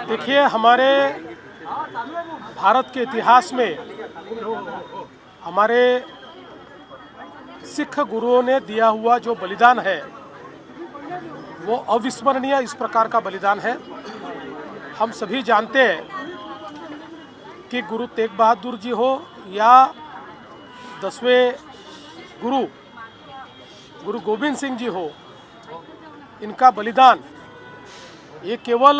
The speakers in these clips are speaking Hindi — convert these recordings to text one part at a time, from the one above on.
देखिए, हमारे भारत के इतिहास में हमारे सिख गुरुओं ने दिया हुआ जो बलिदान है वो अविस्मरणीय इस प्रकार का बलिदान है। हम सभी जानते हैं कि गुरु तेग बहादुर जी हो या 10वें गुरु गोविंद सिंह जी हो, इनका बलिदान ये केवल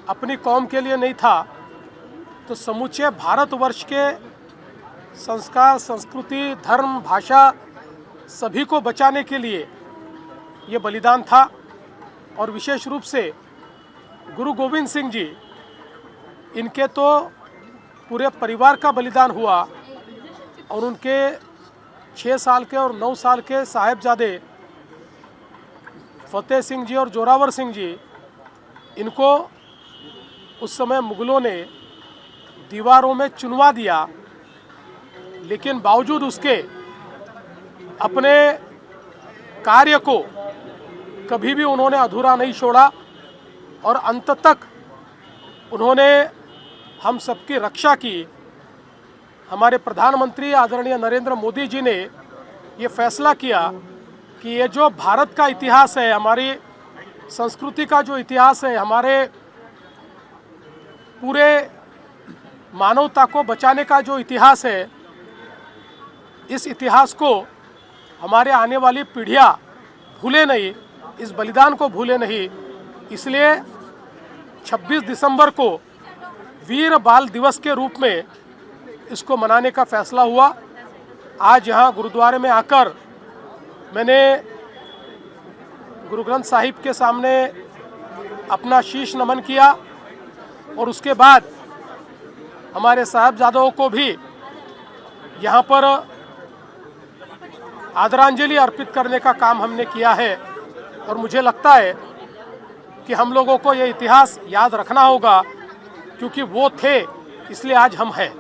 अपनी कौम के लिए नहीं था, तो समूचे भारतवर्ष के संस्कार, संस्कृति, धर्म, भाषा सभी को बचाने के लिए ये बलिदान था। और विशेष रूप से गुरु गोविंद सिंह जी, इनके तो पूरे परिवार का बलिदान हुआ और उनके 6 साल के और 9 साल के साहिबजादे फतेह सिंह जी और जोरावर सिंह जी, इनको उस समय मुगलों ने दीवारों में चुनवा दिया, लेकिन बावजूद उसके अपने कार्य को कभी भी उन्होंने अधूरा नहीं छोड़ा और अंत तक उन्होंने हम सबकी रक्षा की। हमारे प्रधानमंत्री आदरणीय नरेंद्र मोदी जी ने ये फैसला किया कि ये जो भारत का इतिहास है, हमारी संस्कृति का जो इतिहास है, हमारे पूरे मानवता को बचाने का जो इतिहास है, इस इतिहास को हमारे आने वाली पीढ़ियां भूले नहीं, इस बलिदान को भूले नहीं। इसलिए 26 दिसंबर को वीर बाल दिवस के रूप में इसको मनाने का फैसला हुआ। आज यहाँ गुरुद्वारे में आकर मैंने गुरु ग्रंथ साहिब के सामने अपना शीश नमन किया और उसके बाद हमारे साहिबजादों को भी यहाँ पर आदरांजलि अर्पित करने का काम हमने किया है। और मुझे लगता है कि हम लोगों को ये इतिहास याद रखना होगा, क्योंकि वो थे इसलिए आज हम हैं।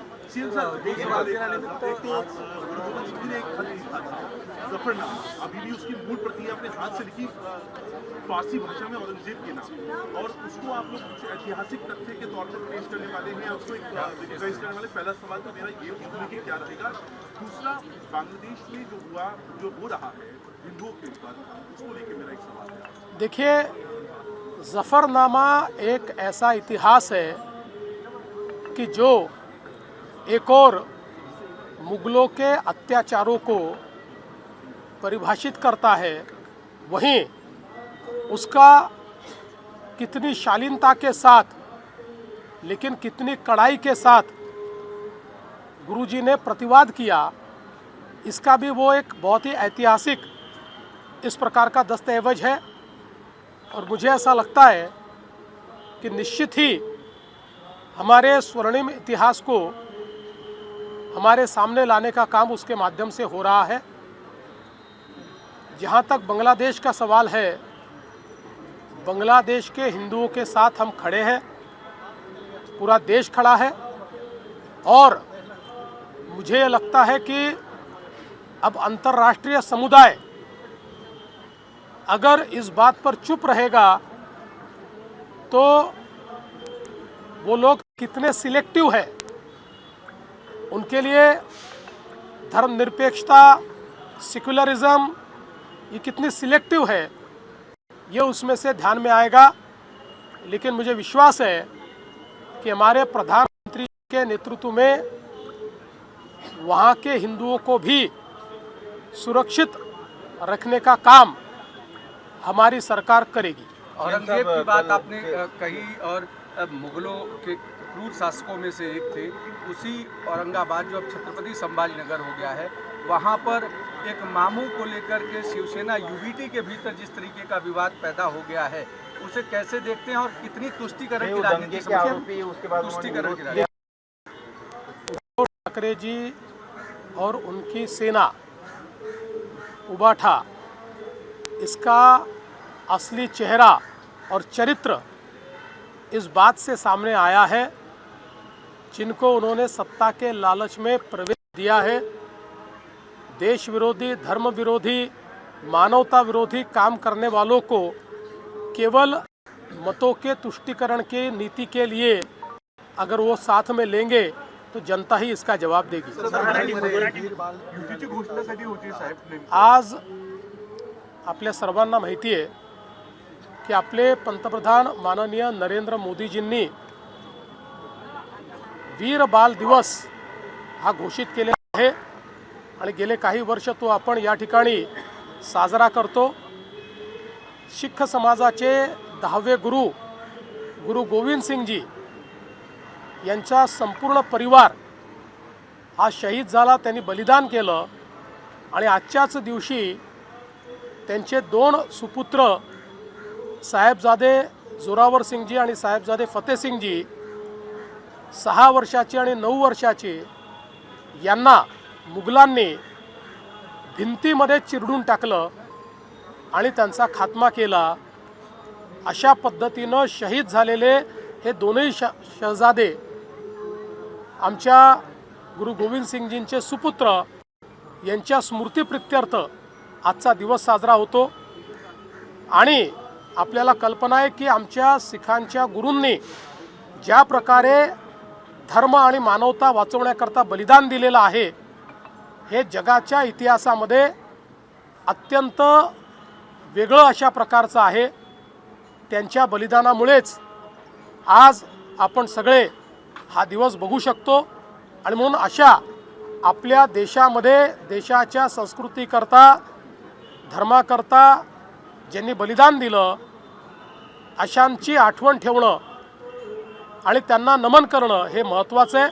अभी भी उसकी मूल प्रति अपने हाथ से लिखी फारसी भाषा में औरंगजेब के नाम, और उसको आप लोग कुछ ऐतिहासिक तथ्य के तौर पर पेश करने वाले हैं, उसको पेश करने वाले। पहला सवाल तो मेरा ये कि क्या रहेगा। दूसरा, बांग्लादेश में जो हुआ, जो हो रहा है हिंदुओं के ऊपर, उसको लेकर मेरा एक सवाल है। देखिए, जफरनामा एक ऐसा इतिहास है कि जो एक और मुगलों के अत्याचारों को परिभाषित करता है, वहीं उसका कितनी शालीनता के साथ लेकिन कितनी कड़ाई के साथ गुरुजी ने प्रतिवाद किया, इसका भी वो एक बहुत ही ऐतिहासिक इस प्रकार का दस्तावेज है। और मुझे ऐसा लगता है कि निश्चित ही हमारे स्वर्णिम इतिहास को हमारे सामने लाने का काम उसके माध्यम से हो रहा है। जहाँ तक बांग्लादेश का सवाल है, बांग्लादेश के हिंदुओं के साथ हम खड़े हैं, पूरा देश खड़ा है। और मुझे लगता है कि अब अंतर्राष्ट्रीय समुदाय अगर इस बात पर चुप रहेगा तो वो लोग कितने सिलेक्टिव है, उनके लिए धर्मनिरपेक्षता, सेक्युलरिज्म ये कितनी सिलेक्टिव है, ये उसमें से ध्यान में आएगा। लेकिन मुझे विश्वास है कि हमारे प्रधानमंत्री के नेतृत्व में वहाँ के हिंदुओं को भी सुरक्षित रखने का काम हमारी सरकार करेगी। औरंगजेब की बात आपने कही, और मुगलों के क्रूर शासकों में से एक थे। उसी औरंगाबाद जो अब छत्रपति संभाजी नगर हो गया है, वहाँ पर एक मामू को लेकर के शिवसेना यूबीटी के भीतर जिस तरीके का विवाद पैदा हो गया है, उसे कैसे देखते हैं और कितनी तुष्टिकरण की राजनीति ठाकरे जी और उनकी सेना उबाठा, इसका असली चेहरा और चरित्र इस बात से सामने आया है, जिनको उन्होंने सत्ता के लालच में प्रवेश दिया है। देश विरोधी, धर्म विरोधी, मानवता विरोधी काम करने वालों को केवल मतों के तुष्टीकरण की नीति के लिए अगर वो साथ में लेंगे तो जनता ही इसका जवाब देगी। युतीची घोषणासाठी होती साहेब नेमकी. आज आपल्या सर्वांना माहिती आहे की आपले पंतप्रधान माननीय नरेंद्र मोदीजींनी वीर बाल दिवस हा घोषित केलेला आहे आणि गेले काही वर्ष तो आपण या ठिकाणी साजरा करतो। शीख समाजाचे 10वे गुरु गोविंद सिंगजी यांचा संपूर्ण परिवार हा शहीद झाला, त्यांनी बलिदान केलं आणि आजच्याच दिवशी त्यांचे 2 सुपुत्र साहेबजादे जोरावर सिंगजी आणि साहेबजादे फतेह सिंगजी 6 वर्षाचे आणि 9 वर्षाचे यांना मुघलांनी भिंतीमध्ये चिरडून टाकलं आणि त्यांचा खात्मा केला। अशा पद्धतीनं शहीद झालेले हे दोनही शहजादे आमच्या गुरु गोविंद सिंगजींचे सुपुत्र यांच्या स्मृतीप्रित्यर्थ आजचा दिवस साजरा होतो। आणि आपल्याला कल्पना आहे की आमच्या सिखांच्या गुरूंनी ज्या प्रकारे धर्म आणि मानवता वाचवण्याकरता बलिदान दिलेलं आहे हे जगाच्या इतिहासामध्ये अत्यंत वेगळं अशा प्रकारचं आहे। त्यांच्या बलिदानामुळेच आज आपण सगळे हा दिवस बघू शकतो आणि म्हणून अशा आपल्या देशामध्ये देशाच्या संस्कृतीकरता धर्माकरता ज्यांनी बलिदान दिलं अशांची आठवण ठेवणं आणि त्यांना नमन करणं हे महत्त्वाचं आहे।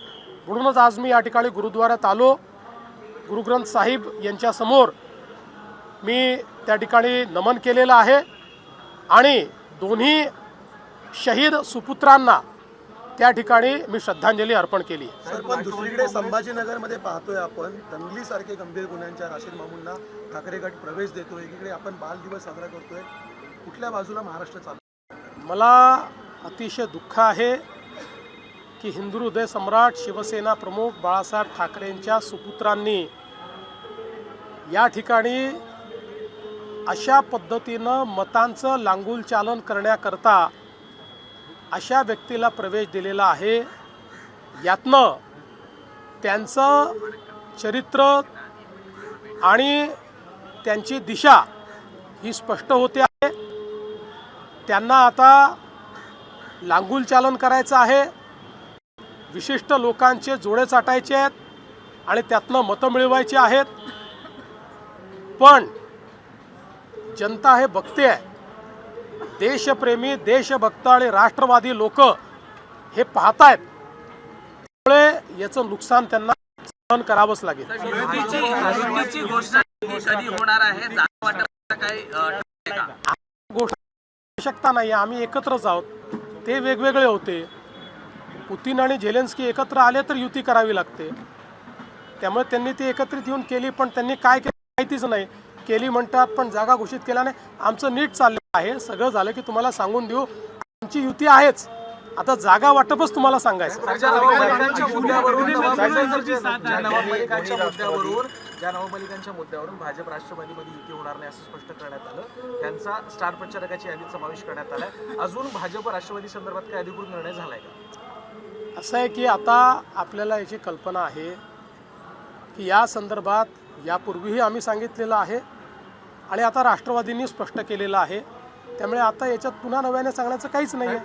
म्हणूनच आज मी या ठिकाणी गुरुद्वारात आलो। गुरु ग्रंथ साहिब यांच्यासमोर मी त्या ठिकाणी नमन केलेलं आहे आणि दोन्ही शहीद सुपुत्रांना त्या ठिकाणी मी श्रद्धांजली अर्पण केली। पण दुसरीकडे संभाजीनगरमध्ये पाहतोय आपण दंगलीसारखे गंभीर गुन्ह्यांच्या राशीद मामूंना ठाकरे गट प्रवेश देतोय, एकीकडे आपण बाल दिवस साजरा करतोय, कुठल्या बाजूला महाराष्ट्र चालू? मला अतिशय दुःख आहे की हिंदू हृदय सम्राट शिवसेना प्रमुख बाळासाहेब ठाकरेंच्या सुपुत्रांनी या ठिकाणी अशा पद्धतीनं मतांचं लांगुलचालन करण्याकरता अशा व्यक्तीला प्रवेश दिलेला आहे। यातनं त्यांचं चरित्र आणि त्यांची दिशा ही स्पष्ट होते आहे। त्यांना आता लांगुलचालन करायचं आहे, विशिष्ट लोकांचे जोडे चाटायचे आहेत आणि त्यातनं मतं मिळवायची आहेत। पण जनता हे बघते आहे, देशप्रेमी देशभक्त आणि राष्ट्रवादी लोक हे पाहतायत, त्यामुळे याचं नुकसान त्यांना सहन करावंच लागेल। युतीची घोषणा कधी होणार आहे? जागा वाटपाचं काही ठरलंय का? आवश्यकता नाही, आम्ही एकत्रच आहोत। ते वेगवेगळे होते, पुतीन आणि झेलेन्स्की एकत्र आले तर युती करावी लागते, त्यामुळे त्यांनी ती एकत्रित येऊन केली। पण त्यांनी काय केलं माहितीच नाही, केली म्हणतात पण जागा घोषित केल्या नाही। आमचं नीट चाललेलं आहे, सगळं झालं की तुम्हाला सांगून देऊ। आमची युती आहेच, आता जागा वाटपच तुम्हाला सांगायचं। ज्या नवमलिकांच्या मुद्द्यावरून भाजप राष्ट्रवादीमध्ये युती होणार नाही असं स्पष्ट करण्यात आलं। त्यांचा स्टार प्रचारकाची यादीत समावेश करण्यात आलाय। अजून भाजप राष्ट्रवादी संदर्भात काय अधिकृत निर्णय झालाय का? असं आहे की आता आपल्याला याची कल्पना आहे की या संदर्भात यापूर्वीही आम्ही सांगितलेलं आहे आणि आता राष्ट्रवादींनी स्पष्ट केलेलं आहे, त्यामुळे आता याच्यात पुन्हा नव्याने सांगण्याचं काहीच नाही आहे।